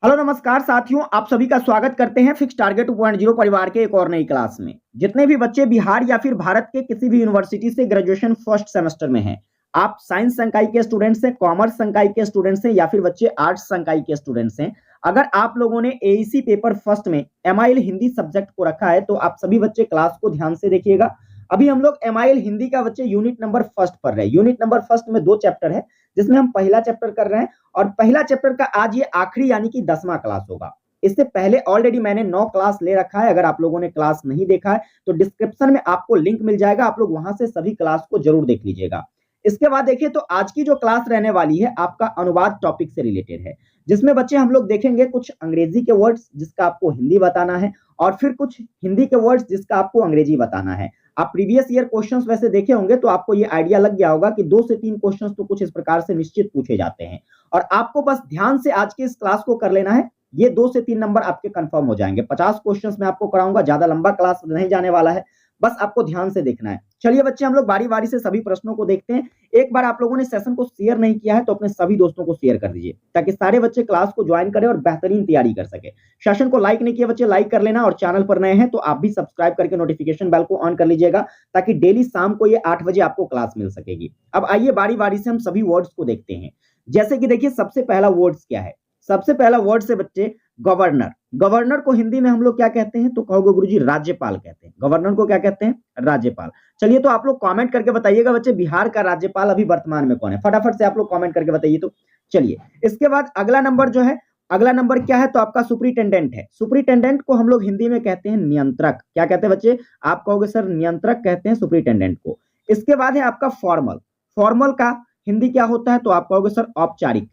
Hello नमस्कार साथियों, आप सभी का स्वागत करते हैं फिक्स टारगेट 2.0 परिवार के एक और नई क्लास में। जितने भी बच्चे बिहार या फिर भारत के किसी भी यूनिवर्सिटी से ग्रेजुएशन फर्स्ट सेमेस्टर में हैं, आप साइंस संकाय के स्टूडेंट्स हैं, कॉमर्स संकाय के स्टूडेंट्स हैं या फिर बच्चे आर्ट्स संकाय के स्टूडेंट्स हैं, अगर आप लोगों ने एईसी पेपर फर्स्ट में एमआईएल हिंदी सब्जेक्ट को रखा है तो आप सभी बच्चे क्लास को ध्यान से देखिएगा। अभी हम लोग एमआईएल हिंदी का बच्चे यूनिट नंबर फर्स्ट पढ़ रहे हैं। यूनिट नंबर फर्स्ट में 2 चैप्टर है, जिसमें हम पहला चैप्टर कर रहे हैं और पहला चैप्टर का आज ये आखिरी यानी कि 10वां क्लास होगा। इससे पहले ऑलरेडी मैंने 9 क्लास ले रखा है। अगर आप लोगों ने क्लास नहीं देखा है तो डिस्क्रिप्शन में आपको लिंक मिल जाएगा, आप लोग वहां से सभी क्लास को जरूर देख लीजिएगा। इसके बाद देखिए तो आज की जो क्लास रहने वाली है आपका अनुवाद टॉपिक से रिलेटेड है, जिसमें बच्चे हम लोग देखेंगे कुछ अंग्रेजी के वर्ड्स जिसका आपको हिंदी बताना है और फिर कुछ हिंदी के वर्ड्स जिसका आपको अंग्रेजी बताना है। आप प्रीवियस ईयर क्वेश्चंस वैसे देखे होंगे तो आपको ये आइडिया लग गया होगा कि 2 से 3 क्वेश्चंस तो कुछ इस प्रकार से निश्चित पूछे जाते हैं और आपको बस ध्यान से आज के इस क्लास को कर लेना है। ये 2 से 3 नंबर आपके कंफर्म हो जाएंगे। 50 क्वेश्चंस मैं आपको कराऊंगा, ज्यादा लंबा क्लास नहीं जाने वाला है, बस आपको ध्यान से देखना है। चलिए बच्चे हम लोग बारी बारी से सभी प्रश्नों को देखते हैं। एक बार आप लोगों ने सेशन को शेयर नहीं किया है तो अपने सभी दोस्तों को शेयर कर दीजिए ताकि सारे बच्चे क्लास को ज्वाइन करें और बेहतरीन तैयारी कर सके। सेशन को लाइक नहीं किया बच्चे, लाइक कर लेना और चैनल पर नए हैं तो आप भी सब्सक्राइब करके नोटिफिकेशन बेल को ऑन कर लीजिएगा ताकि डेली शाम को ये 8 बजे आपको क्लास मिल सकेगी। अब आइए बारी बारी से हम सभी वर्ड्स को देखते हैं। जैसे कि देखिए सबसे पहला वर्ड्स क्या है। सबसे पहला वर्ड से बच्चे गवर्नर। गवर्नर को हिंदी में हम लोग क्या कहते हैं तो कहोगे गुरुजी राज्यपाल कहते हैं। गवर्नर को क्या कहते हैं? राज्यपाल। चलिए तो आप लोग कमेंट करके बताइएगा बच्चे बिहार का राज्यपाल अभी वर्तमान में कौन है, फटाफट से आप लोग कमेंट करके बताइए। तो चलिए इसके बाद अगला नंबर जो है, अगला नंबर क्या है तो आपका सुपरिटेंडेंट है। सुपरिटेंडेंट को हम लोग हिंदी में कहते हैं नियंत्रक। क्या कहते हैं बच्चे? आप कहोगे सर नियंत्रक कहते हैं सुपरिटेंडेंट को। इसके बाद है आपका फॉर्मल। फॉर्मल का हिंदी क्या होता है तो आप कहोगे सर औपचारिक।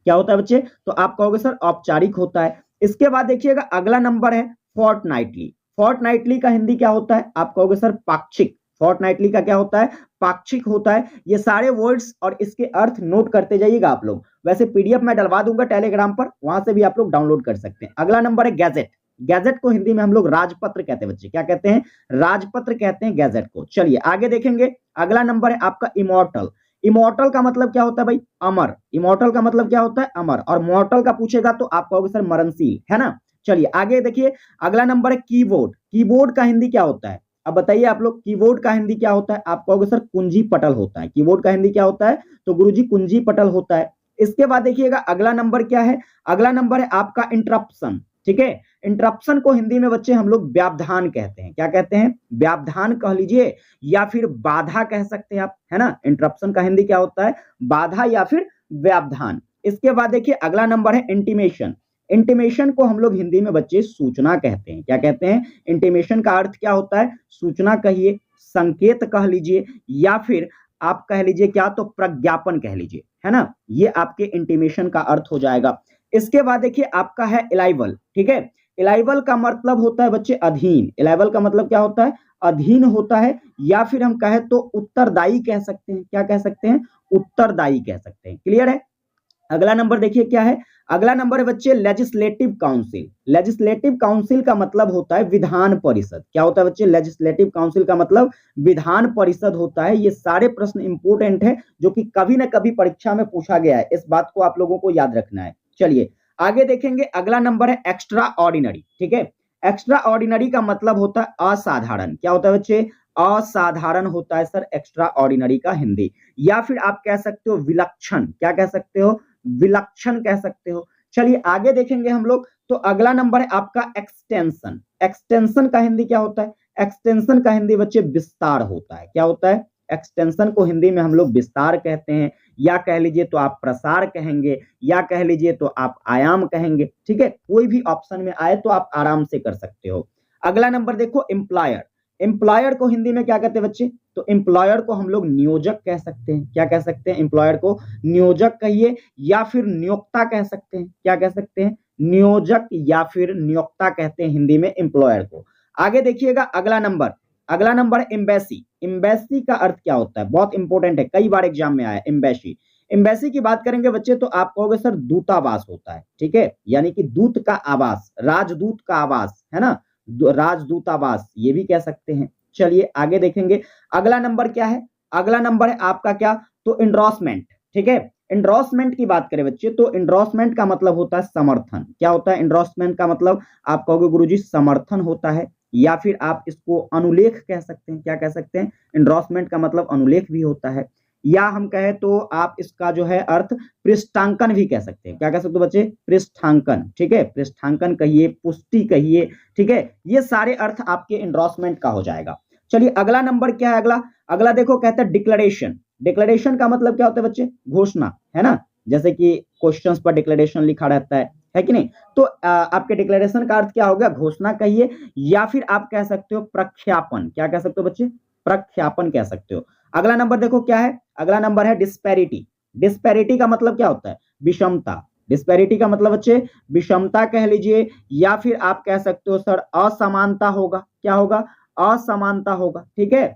क्या होता है बच्चे? तो आप कहोगे सर औपचारिक होता है। इसके बाद देखिएगा अगला नंबर है फोर्टनाइटली। फोर्टनाइटली का हिंदी क्या होता है? आप कहोगे सर पाक्षिक। फोर्टनाइटली का क्या होता है? पाक्षिक होता है। ये सारे वर्ड्स और इसके अर्थ नोट करते जाइएगा आप लोग। वैसे पीडीएफ मैं डलवा दूंगा टेलीग्राम पर, वहां से भी आप लोग डाउनलोड कर सकते हैं। अगला नंबर है गैजेट। गैजेट को हिंदी में हम लोग राजपत्र कहते हैं बच्चे। क्या कहते हैं? राजपत्र कहते हैं गैजेट को। चलिए आगे देखेंगे। अगला नंबर है आपका इमोर्टल। इमोर्टल का मतलब क्या होता है भाई? अमर। इमोर्टल का मतलब क्या होता है? अमर। और मॉर्टल का पूछेगा तो आप कहोगे सर मरणशील, है ना। चलिए आगे देखिए अगला नंबर है कीबोर्ड। कीबोर्ड का हिंदी क्या होता है? अब बताइए आप लोग कीबोर्ड का हिंदी क्या होता है? आप कहोगे सर कुंजी पटल होता है। कीबोर्ड का हिंदी क्या होता है? तो गुरुजी कुंजी पटल होता है। इसके बाद देखिएगा अगला नंबर क्या है। अगला नंबर है आपका इंटरप्शन। ठीक है, इंटरप्शन को हिंदी में बच्चे हम लोग व्यावधान कहते हैं। क्या कहते हैं? व्यावधान कह लीजिए या फिर बाधा कह सकते हैं आप, है ना। इंटरप्शन का हिंदी क्या होता है? बाधा या फिर व्यावधान। इसके बाद देखिए अगला नंबर है इंटीमेशन। इंटीमेशन को हम लोग हिंदी में बच्चे सूचना कहते हैं। क्या कहते हैं? इंटीमेशन का अर्थ क्या होता है? सूचना कहिए, संकेत कह लीजिए या फिर आप कह लीजिए क्या तो प्रज्ञापन कह लीजिए, है ना। ये आपके इंटीमेशन का अर्थ हो जाएगा। इसके बाद देखिए आपका है इलाइवल। ठीक है, इलाइवल का मतलब होता है बच्चे अधीन। इलाइवल का मतलब क्या होता है? अधीन होता है या फिर हम कहें तो उत्तरदायी कह सकते हैं। क्या कह सकते हैं? उत्तरदायी कह सकते हैं। क्लियर है। अगला नंबर देखिए क्या है। अगला नंबर है बच्चे लेजिस्लेटिव काउंसिल। लेजिस्लेटिव काउंसिल का मतलब होता है विधान परिषद। क्या होता है बच्चे? लेजिस्लेटिव काउंसिल का मतलब विधान परिषद होता है। ये सारे प्रश्न इंपोर्टेंट है जो कि कभी ना कभी परीक्षा में पूछा गया है, इस बात को आप लोगों को याद रखना है। चलिए आगे देखेंगे। अगला नंबर है एक्स्ट्रा ऑर्डिनरी। ठीक है, एक्स्ट्रा ऑर्डिनरी का मतलब होता है असाधारण। क्या होता है बच्चे? असाधारण होता है सर एक्स्ट्रा ऑर्डिनरी का हिंदी। या फिर आप कह सकते हो विलक्षण। क्या कह सकते हो? विलक्षण कह सकते हो। चलिए आगे देखेंगे हम लोग। तो अगला नंबर है आपका एक्सटेंशन। एक्सटेंशन का हिंदी क्या होता है? एक्सटेंशन का हिंदी बच्चे विस्तार होता है। क्या होता है? एक्सटेंशन को हिंदी में हम लोग विस्तार कहते हैं या कह लीजिए तो आप प्रसार कहेंगे या कह लीजिए तो आप आयाम कहेंगे। ठीक है, कोई भी ऑप्शन में आए तो आप आराम से कर सकते हो। अगला नंबर देखो एम्प्लॉयर। एम्प्लॉयर को हिंदी में क्या कहते हैं बच्चे? तो एम्प्लॉयर को हम लोग नियोजक कह सकते हैं। क्या कह सकते हैं? एम्प्लॉयर को नियोजक कहिए या फिर नियोक्ता कह सकते हैं। क्या कह सकते हैं? नियोजक या फिर नियोक्ता कहते हैं हिंदी में एम्प्लॉयर को। आगे देखिएगा अगला नंबर। अगला नंबर है एम्बेसी। एम्बेसी का अर्थ क्या होता है? बहुत इंपॉर्टेंट है, कई बार एग्जाम में आया एम्बेसी। एम्बेसी की बात करेंगे बच्चे तो आप कहोगे सर दूतावास होता है। ठीक है, यानी कि दूत का आवास, राजदूत का आवास, है ना, राजदूतावास ये भी कह सकते हैं। चलिए आगे देखेंगे। अगला नंबर क्या है? अगला नंबर है आपका क्या तो इंडोर्समेंट। ठीक है, इंडोर्समेंट की बात करें बच्चे, तो इंडोर्समेंट का मतलब होता है समर्थन। क्या होता है इंडोर्समेंट का मतलब? आप कहोगे गुरुजी समर्थन होता है, या फिर आप इसको अनुलेख कह सकते हैं। क्या कह सकते हैं? इंडोर्समेंट का मतलब अनुलेख भी होता है, या हम कहें तो आप इसका जो है अर्थ पृष्ठांकन भी कह सकते हैं। क्या कह सकते हो बच्चे? पृष्ठांकन। ठीक है, पृष्ठांकन कहिए, पुष्टि कहिए। ठीक है, ये सारे अर्थ आपके इंडोर्समेंट का हो जाएगा। चलिए अगला नंबर क्या है? अगला अगला देखो, कहते हैं डिक्लेरेशन। डिक्लेरेशन का मतलब क्या होता है बच्चे? घोषणा, है ना। जैसे कि क्वेश्चंस पर डिक्लेरेशन लिखा रहता है कि नहीं। तो आपके डिक्लेरेशन का अर्थ क्या हो गया? घोषणा कहिए, या फिर आप कह सकते हो प्रख्यापन। क्या कह सकते हो बच्चे? प्रख्यापन कह सकते हो। अगला नंबर देखो क्या है? अगला नंबर है डिस्पैरिटी। डिस्पैरिटी का मतलब क्या होता है? विषमता। डिस्पैरिटी का मतलब बच्चे विषमता कह लीजिए, या फिर आप कह सकते हो सर असमानता होगा। क्या होगा? असमानता होगा। ठीक है,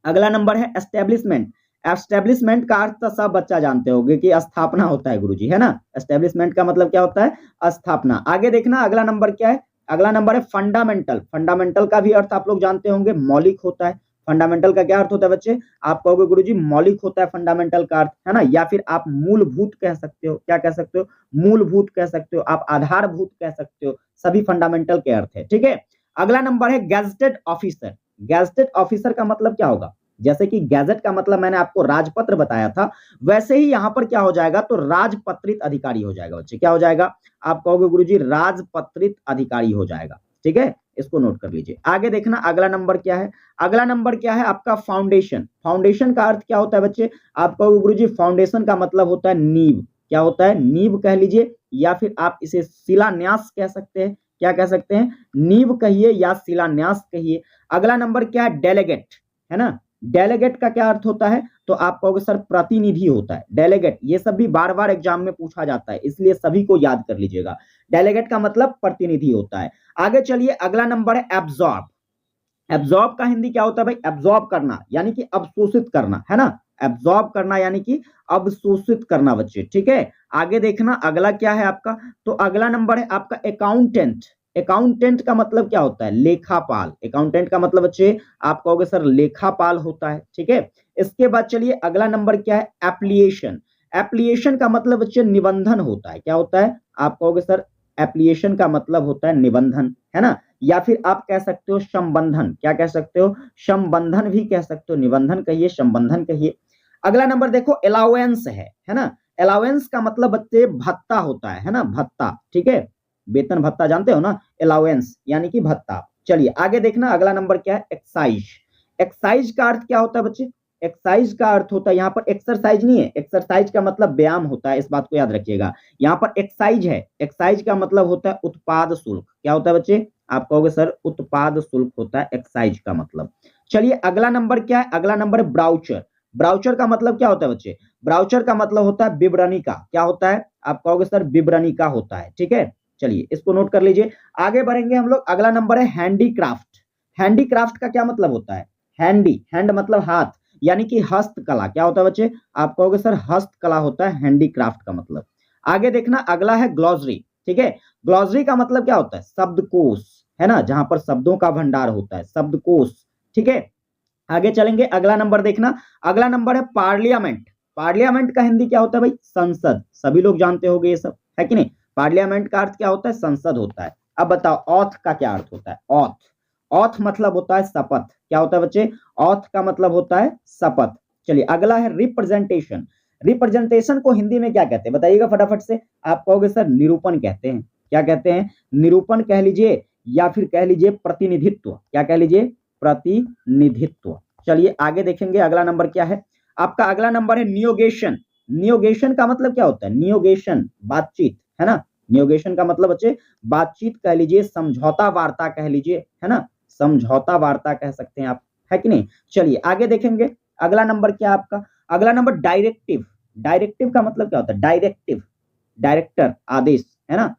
अगला नंबर है एस्टेब्लिशमेंट। एस्टेब्लिशमेंट का अर्थ तो सब बच्चा जानते होंगे कि स्थापना होता है गुरुजी, है ना। एस्टेब्लिशमेंट का मतलब क्या होता है? स्थापना। आगे देखना अगला नंबर क्या है? अगला नंबर है फंडामेंटल। फंडामेंटल का भी अर्थ आप लोग जानते होंगे, मौलिक होता है। फंडामेंटल का क्या अर्थ होता है बच्चे? आप कहोगे गुरुजी मौलिक होता है फंडामेंटल का अर्थ, है ना। या फिर आप मूलभूत कह सकते हो। क्या कह सकते हो? मूलभूत कह सकते हो, आप आधारभूत कह सकते हो। सभी फंडामेंटल के अर्थ है। ठीक है, अगला नंबर है गैजेटेड ऑफिसर। गैजेटेड ऑफिसर का मतलब क्या होगा? जैसे कि गैजेट का मतलब मैंने आपको राजपत्र बताया था, वैसे ही यहां पर क्या हो जाएगा? तो राजपत्रित अधिकारी हो जाएगा बच्चे। क्या हो जाएगा? आप कहोगे गुरुजी राजपत्रित अधिकारी हो जाएगा। ठीक है, इसको नोट कर लीजिए। आगे देखना अगला नंबर क्या है? अगला नंबर क्या है आपका? फाउंडेशन। फाउंडेशन का अर्थ क्या होता है बच्चे? आप कहोगे गुरुजी फाउंडेशन का मतलब होता है नींव। क्या होता है? नींव कह लीजिए, या फिर आप इसे शिलान्यास कह सकते हैं। क्या कह सकते हैं? नींव कहिए या शिलान्यास कहिए। अगला नंबर क्या है? डेलीगेट, है ना। डेलीगेट का क्या अर्थ होता है? तो आप कहोगे सर प्रतिनिधि होता है डेलीगेट। ये सब भी बार बार एग्जाम में पूछा जाता है, इसलिए सभी को याद कर लीजिएगा। डेलीगेट का मतलब प्रतिनिधि होता है। आगे चलिए अगला नंबर है एब्जॉर्ब। एब्जॉर्ब का हिंदी क्या होता है भाई? एब्जॉर्ब करना यानी कि अवशोषित करना, है ना। एब्जॉर्ब करना यानी कि अवशोषित करना बच्चे। ठीक है, आगे देखना अगला क्या है आपका? तो अगला नंबर है आपका अकाउंटेंट। अकाउंटेंट का मतलब क्या होता है? लेखापाल। अकाउंटेंट का मतलब बच्चे आप कहोगे सर लेखापाल होता है। ठीक है, इसके बाद चलिए अगला नंबर क्या है? एप्लीएशन। एप्लीएशन का मतलब बच्चे निबंधन होता है। क्या होता है? आप कहोगे सर एप्लीएशन का मतलब होता है निबंधन, है ना। या फिर आप कह सकते हो संबंधन। क्या कह सकते हो? संबंधन भी कह सकते हो, निबंधन कहिए, संबंधन कहिए। अगला नंबर देखो अलाउंस है ना। अलाउंस का मतलब बच्चे भत्ता होता है ना, भत्ता। ठीक है, वेतन भत्ता जानते हो ना, अलाउंस यानी कि भत्ता। चलिए आगे देखना अगला नंबर क्या है? एक्साइज। एक्साइज का अर्थ क्या होता है बच्चे? एक्साइज का अर्थ होता है, यहाँ पर एक्सरसाइज नहीं है, एक्सरसाइज का मतलब व्यायाम होता है, इस बात को याद रखिएगा। यहाँ पर एक्साइज है, एक्साइज का मतलब होता है उत्पाद शुल्क। क्या होता है बच्चे? आप कहोगे सर उत्पाद शुल्क होता है एक्साइज का मतलब। चलिए अगला नंबर क्या है? अगला नंबर है ब्राउचर। ब्राउचर का मतलब क्या होता है बच्चे? ब्राउचर का मतलब होता है विवरणी का। क्या होता है? आप कहोगे सर विवरणी का होता है। ठीक है, चलिए इसको नोट कर लीजिए। आगे बढ़ेंगे हम लोग। अगला नंबर है हैंडीक्राफ्ट। हैंडीक्राफ्ट का क्या मतलब होता है? हैंडी, हैंड मतलब हाथ, यानी कि हस्तकला। क्या होता है बच्चे? आप कहोगे सर हस्तकला होता है हैंडीक्राफ्ट का मतलब। आगे देखना अगला है ग्लॉसरी। ठीक है, ग्लॉसरी का मतलब क्या होता है? शब्दकोश, है ना, जहां पर शब्दों का भंडार होता है, शब्दकोश। ठीक है, आगे चलेंगे अगला नंबर देखना। अगला नंबर है पार्लियामेंट। पार्लियामेंट का हिंदी क्या होता है भाई? संसद। सभी लोग जानते होंगे ये सब, है कि नहीं। पार्लियामेंट का अर्थ क्या होता है? संसद होता है। अब बताओ ऑथ का क्या अर्थ होता है? ऑथ, ऑथ मतलब होता है शपथ। क्या होता है बच्चे? ऑथ का मतलब होता है शपथ। चलिए अगला है रिप्रेजेंटेशन। रिप्रेजेंटेशन को हिंदी में क्या कहते हैं बताइएगा फटाफट से। आप कहोगे सर निरूपण कहते हैं। क्या कहते हैं? निरूपण कह लीजिए, या फिर कह लीजिए प्रतिनिधित्व। क्या कह लीजिए? प्रतिनिधित्व। चलिए आगे देखेंगे अगला नंबर क्या है आपका? अगला नंबर है नियोगेशन। नियोगेशन का मतलब क्या होता है? नियोगेशन बातचीत, है ना। नियोगेशन का मतलब बच्चे बातचीत कह लीजिए, समझौता वार्ता कह लीजिए, है ना। समझौता वार्ता कह सकते हैं आप, है कि नहीं। चलिए आगे देखेंगे अगला नंबर क्या आपका? अगला नंबर डायरेक्टिव। डायरेक्टिव का मतलब क्या होता है? डायरेक्टिव, डायरेक्टर, आदेश, है ना।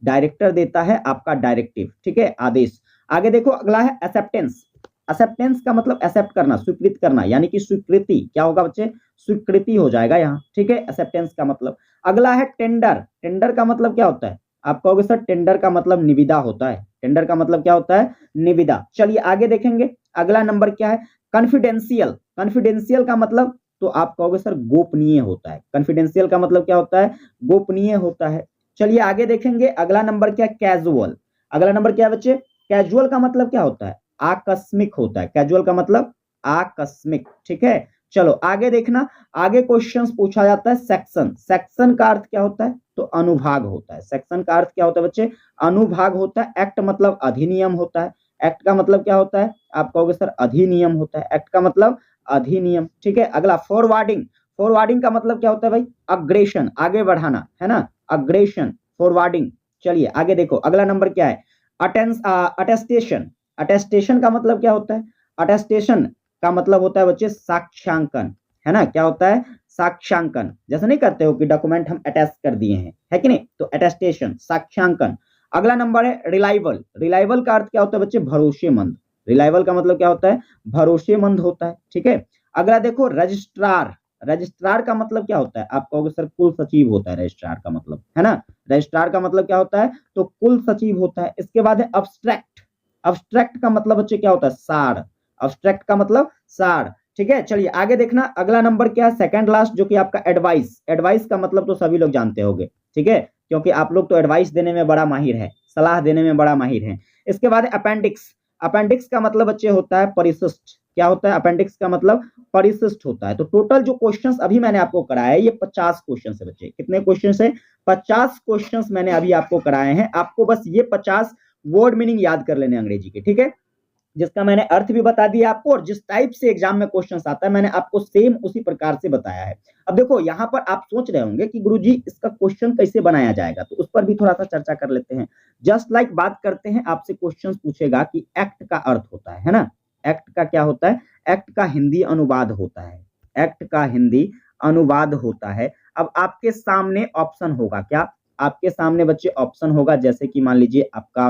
डायरेक्टर देता है आपका डायरेक्टिव। ठीक है, आदेश। आगे देखो अगला है एक्सेप्टेंस। एक्सेप्टेंस का मतलब एक्सेप्ट करना, स्वीकृत करना, यानी कि स्वीकृति। क्या होगा बच्चे? स्वीकृति हो जाएगा यहाँ। ठीक है, एक्सेप्टेंस का मतलब। अगला है टेंडर। टेंडर का मतलब क्या होता है? आप कहोगे सर टेंडर का मतलब निविदा होता है। टेंडर का मतलब क्या होता है? निविदा। चलिए आगे देखेंगे अगला नंबर क्या है? कॉन्फिडेंशियल। कॉन्फिडेंशियल का मतलब तो आप कहोगे सर गोपनीय होता है। कॉन्फिडेंशियल का मतलब क्या होता है? गोपनीय होता है। चलिए आगे देखेंगे, अगला नंबर क्या है? कैजुअल। अगला नंबर क्या है बच्चे? कैजुअल का मतलब क्या होता है? आकस्मिक होता है। कैजुअल का मतलब आकस्मिक, ठीक है। चलो आगे देखना, आगे क्वेश्चंस पूछा जाता है सेक्शन। सेक्शन का अर्थ क्या होता है? तो अनुभाग होता है। सेक्शन का अर्थ क्या होता है बच्चे? अनुभाग होता है। एक्ट मतलब अधिनियम होता है। एक्ट का मतलब क्या होता है? आप कहोगे सर अधिनियम होता है। एक्ट का मतलब अधिनियम, ठीक है। अगला फॉरवर्डिंग। फॉरवर्डिंग का मतलब क्या होता है भाई? अग्रेशन, आगे बढ़ाना, है ना, अग्रेशन, फॉरवर्डिंग। चलिए आगे देखो, अगला नंबर क्या है? अटेस्टेशन। अटेस्टेशन का मतलब क्या होता है? अटेस्टेशन का मतलब होता है बच्चे साक्ष्यांकन, है ना। क्या होता है? साक्ष्यांकन। जैसे नहीं करते हो कि डॉक्यूमेंट हम अटेस्ट कर दिए हैं, है कि नहीं, तो अटेस्टेशन, साक्ष्यांकन। अगला नंबर है रिलायबल। रिलायबल का अर्थ क्या होता है बच्चे? भरोसेमंद। रिलायबल का मतलब क्या होता है? भरोसेमंद होता है, ठीक है। अगला देखो रजिस्ट्रार। रजिस्ट्रार का मतलब क्या होता है? आप कहोगे सर कुल सचिव होता है रजिस्ट्रार का मतलब, है ना। रजिस्ट्रार का मतलब क्या होता है? तो कुल सचिव होता है। इसके बाद है अब्स्ट्रैक्ट। अब्स्ट्रैक्ट का मतलब बच्चे क्या होता है? सार। अब्स्ट्रैक्ट का मतलब सार, ठीक है। चलिए आगे देखना, अगला नंबर क्या है? सेकंड लास्ट, जो कि आपका एडवाइस। एडवाइस का मतलब तो सभी लोग जानते होंगे, ठीक है, क्योंकि आप लोग तो एडवाइस देने में बड़ा माहिर है, सलाह देने में बड़ा माहिर है। इसके बाद अपेंडिक्स। अपेंडिक्स का मतलब बच्चे होता है परिशिष्ट। क्या होता है? अपेंडिक्स का मतलब परिशिष्ट होता है। तो टोटल जो क्वेश्चंस अभी मैंने आपको कराए ये 50 क्वेश्चंस है बच्चे। कितने क्वेश्चंस है? 50 क्वेश्चंस मैंने अभी आपको कराए हैं। आपको बस ये 50 वर्ड मीनिंग याद कर लेने अंग्रेजी के, ठीक है, जिसका मैंने अर्थ भी बता दिया आपको, और जिस टाइप से एग्जाम में क्वेश्चंस आता है मैंने आपको सेम उसी प्रकार से बताया है। अब देखो यहाँ पर आप सोच रहे होंगे कि गुरुजी इसका क्वेश्चन कैसे बनाया जाएगा, तो उस पर भी थोड़ा सा चर्चा कर लेते हैं। जस्ट लाइक बात करते हैं, आपसे क्वेश्चंस पूछेगा कि एक्ट का अर्थ होता है ना। एक्ट का क्या होता है? एक्ट का हिंदी अनुवाद होता है। एक्ट का हिंदी अनुवाद होता है। अब आपके सामने ऑप्शन होगा, क्या आपके सामने बच्चे ऑप्शन होगा, जैसे कि मान लीजिए आपका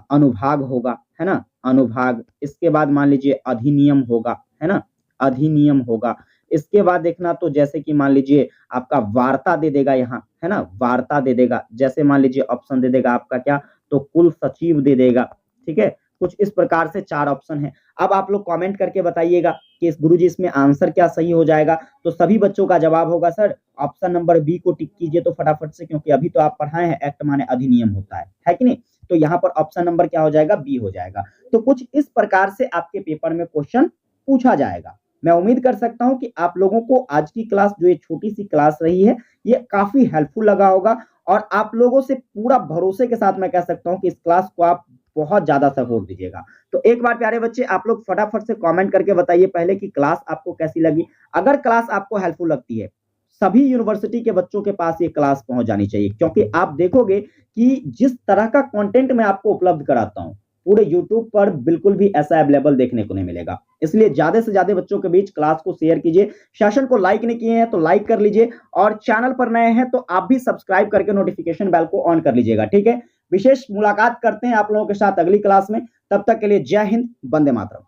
अनुभाग होगा, है ना, अनुभाग। इसके बाद मान लीजिए अधिनियम होगा, है ना, अधिनियम होगा। इसके बाद देखना तो जैसे कि मान लीजिए आपका वार्ता दे देगा यहाँ, है ना, वार्ता दे देगा। जैसे मान लीजिए ऑप्शन दे देगा आपका क्या? तो कुल सचिव दे देगा, ठीक है। कुछ इस प्रकार से 4 ऑप्शन है। अब आप लोग कमेंट करके बताइएगा कि इस गुरुजी इसमें आंसर क्या सही हो जाएगा। तो सभी बच्चों का जवाब होगा सर ऑप्शन नंबर बी को टिक कीजिए तो फटाफट से, क्योंकि अभी तो आप पढ़ाए हैं एक्ट माने अधिनियम होता है कि नहीं। तो यहाँ पर ऑप्शन नंबर क्या हो जाएगा? बी हो जाएगा। तो कुछ इस प्रकार से आपके पेपर में क्वेश्चन पूछा जाएगा। मैं उम्मीद कर सकता हूं कि आप लोगों को आज की क्लास, जो ये छोटी सी क्लास रही है, ये काफी हेल्पफुल लगा होगा, और आप लोगों से पूरा भरोसे के साथ मैं कह सकता हूं कि इस क्लास को आप बहुत ज्यादा सपोर्ट दीजिएगा। तो एक बार प्यारे बच्चे आप लोग फटाफट से कमेंट करके बताइए पहले कि क्लास आपको कैसी लगी। अगर क्लास आपको हेल्पफुल लगती है, सभी यूनिवर्सिटी के बच्चों के पास ये क्लास पहुंच जानी चाहिए, क्योंकि आप देखोगे कि जिस तरह का कंटेंट मैं आपको उपलब्ध कराता हूं, पूरे YouTube पर बिल्कुल भी ऐसा अवेलेबल देखने को नहीं मिलेगा। इसलिए ज्यादा से ज्यादा बच्चों के बीच क्लास को शेयर कीजिए। सेशन को लाइक नहीं किए हैं तो लाइक कर लीजिए, और चैनल पर नए हैं तो आप भी सब्सक्राइब करके नोटिफिकेशन बेल को ऑन कर लीजिएगा, ठीक है। विशेष मुलाकात करते हैं आप लोगों के साथ अगली क्लास में। तब तक के लिए जय हिंद, वंदे मातरम।